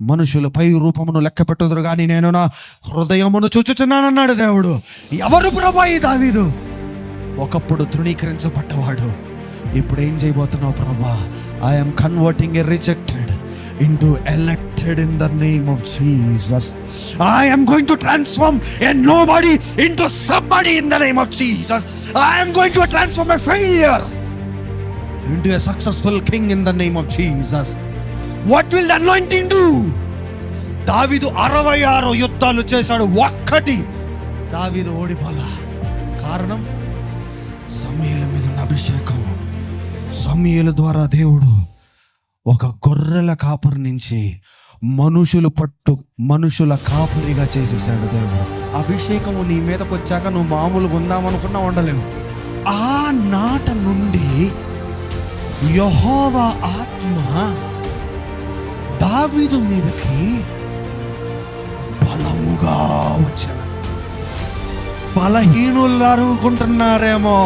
మనుషులు పై రూపమును లెక్క పెట్టుదురు కానీ నేను నా హృదయమును చూచుచున్నానన్నాడు దేవుడు. ఎవరు ప్రభా ఈ దావీదు? ఒకప్పుడు తృణీకరించబడ్డవాడు. ఇప్పుడు ఏం చేయబోతున్నావు ప్రభా? I'm converting a rejected into elected in the name of Jesus. I am going to transform a nobody into somebody in the name of Jesus. I am going to transform a failure into a successful king in the name of Jesus. What will the anointing do? దావీదు 66 యుద్ధాలు చేశాడు, ఒక్కటి దావీదు ఓడిపోలా. కారణం సమూయేలు మీద ఉన్న అభిషేకం. సమూయేలు ద్వారా దేవుడు ఒక గొర్రెల కాపరి నుంచి మనుషుల కాపరిగా చేసేసాడు దేవుడు. అభిషేకము నీ మీదకి వచ్చాక నువ్వు మామూలుగా ఉందామనుకున్నా ఉండలేవు. ఆ నాట నుండి యెహోవా ఆత్మ దావీదు మీదకి బలముగా వచ్చాడు. బలహీనులు అనుకుంటున్నారేమో,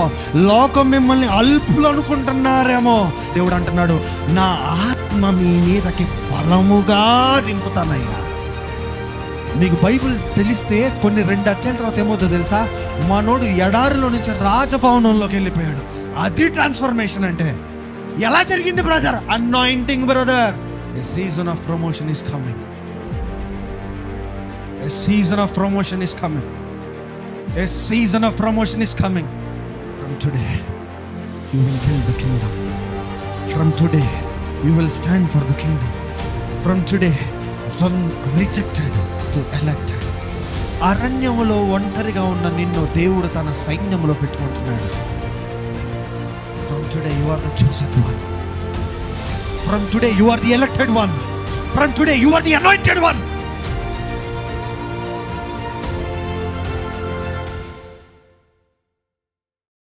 లోకం మిమ్మల్ని అల్పులు అనుకుంటున్నారేమో. దేవుడు అంటున్నాడు, నా ఆత్మ మీ మీదకి బలముగా దింపుతానయ్యా. మీకు బైబిల్ తెలిస్తే కొన్ని 2 అధ్యాయాల తర్వాత ఏమవుతుందో తెలుసా? మనోడు ఎడారిలో నుంచి రాజభవనంలోకి వెళ్ళిపోయాడు. అది ట్రాన్స్ఫర్మేషన్ అంటే. ఎలా జరిగింది brother? Anointing brother. A season of promotion is coming. A season of promotion is coming. A season of promotion is coming. From today, you will build the kingdom. From today, you will stand for the kingdom. From today, from rejected to elected. అరణ్యములో ఒంటరిగా ఉన్న నిన్ను దేవుడు తన సైన్యములో పెట్టుకుంటున్నాడు. From today, you are the chosen one. From today, you are the elected one. From today, you are the anointed one.